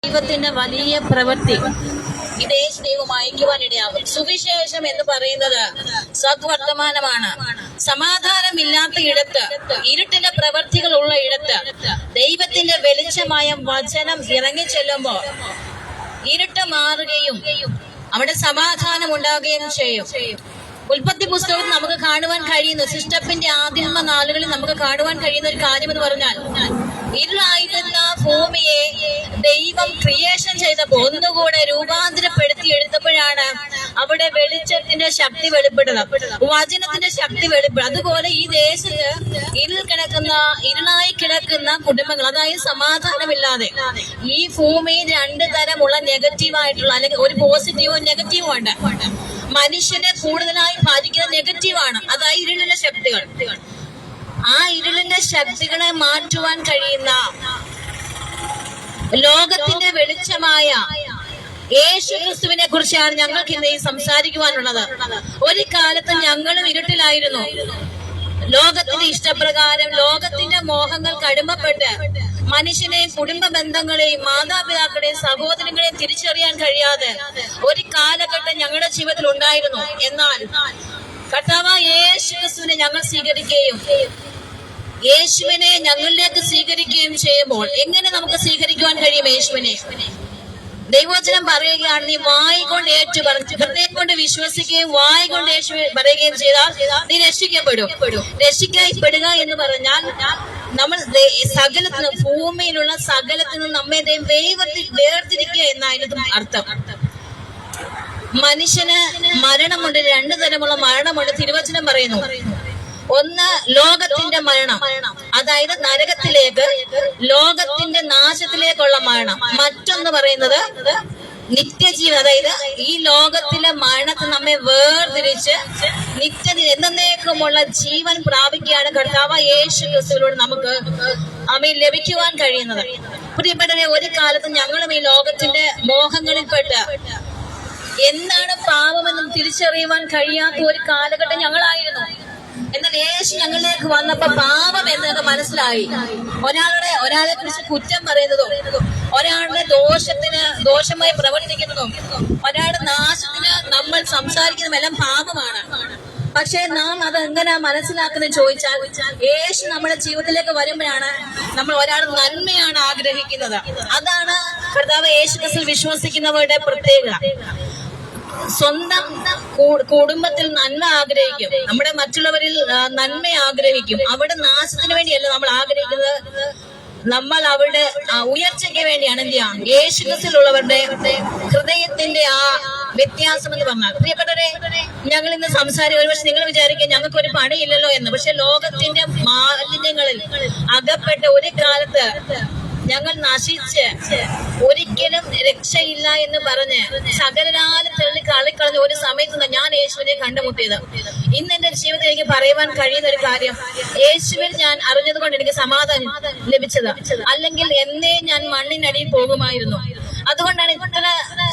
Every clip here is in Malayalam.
ദൈവത്തിന്റെ വലിയ പ്രവൃത്തി ഈ ദൈവം അയക്കുവാനിടയാകും. സുവിശേഷം എന്ന് പറയുന്നത് സദ്വർത്തമാനമാണ്. സമാധാനമില്ലാത്ത ഇടത്ത്, ഇരുട്ടിന്റെ പ്രവൃത്തികൾ ഉള്ള ഇടത്ത് ദൈവത്തിന്റെ വെളിച്ചമായ വചനം ഇറങ്ങി ചെല്ലുമ്പോൾ ഇരുട്ട് മാറുകയും അവിടെ സമാധാനം ഉണ്ടാകുകയും ചെയ്യും. ഉൽപ്പത്തി പുസ്തകത്തിൽ നമുക്ക് കാണുവാൻ കഴിയുന്ന സൃഷ്ടിപ്പിന്റെ ആദിമ നാളുകളിൽ നമുക്ക് കാണുവാൻ കഴിയുന്ന ഒരു കാര്യം എന്ന് പറഞ്ഞാൽ, ഇരുളായിരുന്ന ഭൂമിയെ ദൈവം ക്രിയേഷൻ ചെയ്തപ്പോൾ ഒന്നുകൂടെ രൂപാന്തരപ്പെടുത്തി എടുത്തപ്പോഴാണ് അവിടെ വെളിച്ചത്തിന്റെ ശക്തി വെളിപ്പെട്ടത്, വചനത്തിന്റെ ശക്തി വെളിപ്പെടും. അതുപോലെ ഈ ദേശത്ത് ഇരുളായി കിടക്കുന്ന കുടുംബങ്ങൾ, അതായത് സമാധാനമില്ലാതെ ഈ ഭൂമിയിൽ രണ്ടു തരമുള്ള നെഗറ്റീവായിട്ടുള്ള, അല്ലെങ്കിൽ ഒരു പോസിറ്റീവും നെഗറ്റീവും ഉണ്ട്. മനുഷ്യനെ കൂടുതലായി ബാധിക്കുന്ന നെഗറ്റീവാണ്, അതായത് ഇരുളിന്റെ ശക്തികൾ. ആ ഇരുളിന്റെ ശക്തികളെ മാറ്റുവാൻ കഴിയുന്ന ലോകത്തിന്റെ വെളിച്ചമായ യേശു ക്രിസ്തുവിനെ കുറിച്ചാണ് ഞങ്ങൾക്ക് ഇന്ന് സംസാരിക്കുവാനുള്ളത്. ഒരു കാലത്ത് ഞങ്ങളും ഇരുട്ടിലായിരുന്നു. ലോകത്തിന്റെ ഇഷ്ടപ്രകാരം ലോകത്തിന്റെ മോഹങ്ങൾക്ക് അടിമപ്പെട്ട് മനുഷ്യനെയും കുടുംബ ബന്ധങ്ങളെയും മാതാപിതാക്കളെയും സഹോദരങ്ങളെയും തിരിച്ചറിയാൻ കഴിയാതെ ഒരു കാലഘട്ടം ഞങ്ങളുടെ ജീവിതത്തിൽ ഉണ്ടായിരുന്നു. എന്നാൽ കർത്താവായ യേശു ക്രിസ്തുവിനെ ഞങ്ങൾ സ്വീകരിക്കുകയും യേശുവിനെ ഞങ്ങളിലേക്ക് സ്വീകരിക്കുകയും ചെയ്യുമ്പോൾ എങ്ങനെ നമുക്ക് സ്വീകരിക്കുവാൻ കഴിയും യേശുവിനെ? ദൈവവചനം പറയുകയാണ്, നീ വായ് കൊണ്ട് ഏറ്റു പറഞ്ഞു ഹൃദയം കൊണ്ട് വിശ്വസിക്കുകയും വായ് കൊണ്ട് യേശു പറയുകയും ചെയ്താൽ നീ രക്ഷിക്കപ്പെടും. രക്ഷിക്കപ്പെടുക എന്ന് പറഞ്ഞാൽ നമ്മൾ സകലത്തിനും, ഭൂമിയിലുള്ള സകലത്തിനും നമ്മെ വേർതിരിക്കുക എന്നായിരുന്നു അർത്ഥം. മനുഷ്യന് മരണമുണ്ട്, രണ്ടു തരമുള്ള മരണമുണ്ട്. തിരുവചനം പറയുന്നു, ഒന്ന് ലോകത്തിന്റെ മരണം, അതായത് നരകത്തിലേക്ക്, ലോകത്തിന്റെ നാശത്തിലേക്കുള്ള മരണം. മറ്റൊന്ന് പറയുന്നത് നിത്യജീവൻ, അതായത് ഈ ലോകത്തിലെ മരണത്തിൽ നമ്മെ വേർതിരിച്ച് എന്നേക്കുമുള്ള ജീവൻ പ്രാപിക്കുകയാണ് കർത്താവ് യേശു ക്രിസ്തുവിലൂടെ നമുക്ക് ലഭിക്കുവാൻ കഴിയുന്നത്. പ്രിയപ്പെട്ടവരെ, ഒരു കാലത്ത് ഞങ്ങളും ഈ ലോകത്തിന്റെ മോഹങ്ങളിൽപ്പെട്ട് എന്താണ് പാപമെന്നും തിരിച്ചറിയുവാൻ കഴിയാത്ത ഒരു കാലഘട്ടം ഞങ്ങളായിരുന്നു. എന്നാൽ യേശു ഞങ്ങളിലേക്ക് വന്നപ്പോ പാപം എന്നൊക്കെ മനസ്സിലായി. ഒരാളെ കുറിച്ച് കുറ്റം പറയുന്നതും, ഒരാളുടെ ദോഷമായി പ്രവർത്തിക്കുന്നതും, ഒരാളുടെ നാശത്തിന് നമ്മൾ സംസാരിക്കുന്നതും എല്ലാം പാപമാണ്. പക്ഷെ നാം അത് എങ്ങനെ മനസ്സിലാക്കുന്നത് ചോദിച്ചാൽ, യേശു നമ്മുടെ ജീവിതത്തിലേക്ക് വരുമ്പോഴാണ് നമ്മൾ ഒരാളുടെ നന്മയാണ് ആഗ്രഹിക്കുന്നത്. അതാണ് കർത്താവ് യേശു ക്രിസ്തുവിൽ വിശ്വസിക്കുന്നവരുടെ പ്രത്യേകത. സ്വന്തം കുടുംബത്തിൽ നന്മ ആഗ്രഹിക്കും, നമ്മുടെ മറ്റുള്ളവരിൽ നന്മ ആഗ്രഹിക്കും. അവിടെ നാശത്തിന് വേണ്ടിയല്ല നമ്മൾ ആഗ്രഹിക്കുന്നത്, നമ്മൾ അവരുടെ ഉയർച്ചയ്ക്ക് വേണ്ടിയാണ്. എന്ത് ചെയ്യാം? യേശു ക്രിസ്തുവിലുള്ളവരുടെ ഹൃദയത്തിന്റെ ആ വ്യത്യാസം എന്ന് പറഞ്ഞാൽ, പ്രിയപ്പെട്ടവരെ, ഞങ്ങൾ ഇന്ന് സംസാരിക്കും. ഒരുപക്ഷെ നിങ്ങൾ വിചാരിക്കുക ഞങ്ങൾക്ക് ഒരു പണിയില്ലല്ലോ എന്ന്. പക്ഷെ ലോകത്തിന്റെ മാലിന്യങ്ങളിൽ അകപ്പെട്ട ഒരു കാലത്ത് ഞങ്ങൾ നശിച്ച് ഒരിക്കലും രക്ഷയില്ല എന്ന് പറഞ്ഞ് സകലരാലും കളിക്കളഞ്ഞ ഒരു സമയത്ത് ഞാൻ യേശുവിനെ കണ്ടുമുട്ടിയത്. ഇന്ന് എന്റെ ജീവിതത്തിൽ എനിക്ക് പറയുവാൻ കഴിയുന്ന ഒരു കാര്യം, യേശുവിൽ ഞാൻ അറിഞ്ഞത് കൊണ്ട് എനിക്ക് സമാധാനം ലഭിച്ചത്. അല്ലെങ്കിൽ എന്നേ ഞാൻ മണ്ണിനടിയിൽ പോകുമായിരുന്നു. അതുകൊണ്ടാണ് ഇത്ര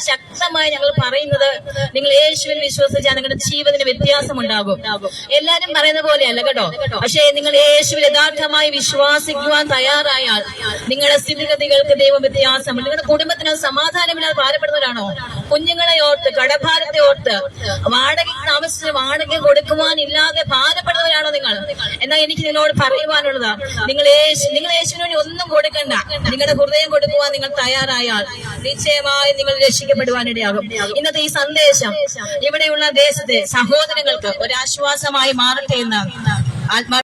ശക്തമായി ഞങ്ങൾ പറയുന്നത്, നിങ്ങൾ യേശുവിൽ വിശ്വസിച്ചാൽ നിങ്ങളുടെ ജീവിതത്തിന് വ്യത്യാസം ഉണ്ടാകും. എല്ലാരും പറയുന്ന പോലെയല്ല കേട്ടോ. പക്ഷേ നിങ്ങൾ യേശുവിൽ യഥാർത്ഥമായി വിശ്വസിക്കുവാൻ തയ്യാറായാൽ നിങ്ങളുടെ സ്ഥിതിഗതികൾക്ക് ദൈവം വ്യത്യാസമുണ്ട്. നിങ്ങളുടെ കുടുംബത്തിന് സമാധാനമില്ലാതെ ഭാരപ്പെടുന്നവരാണോ? കുഞ്ഞുങ്ങളെ ഓർത്ത്, കടഭാരത്തെ ഓർത്ത്, വാടകയ്ക്ക് താമസിച്ച് വാടക കൊടുക്കുവാനില്ലാതെ ഭാരപ്പെടുന്നവരാണോ നിങ്ങൾ? എന്നാൽ എനിക്ക് നിങ്ങളോട് പറയുവാനുള്ളത്, നിങ്ങൾ യേശുവിന് വേണ്ടി ഒന്നും കൊടുക്കണ്ട. നിങ്ങളുടെ ഹൃദയം കൊടുക്കുവാൻ നിങ്ങൾ തയ്യാറായാൽ നിശ്ചയമായി നിങ്ങൾ രക്ഷിക്കപ്പെടുവാനിടയാകും. ഇന്നത്തെ ഈ സന്ദേശം ഇവിടെയുള്ള ദേശത്തെ സഹോദരങ്ങൾക്ക് ഒരാശ്വാസമായി മാറട്ടെ എന്ന് ആത്മാ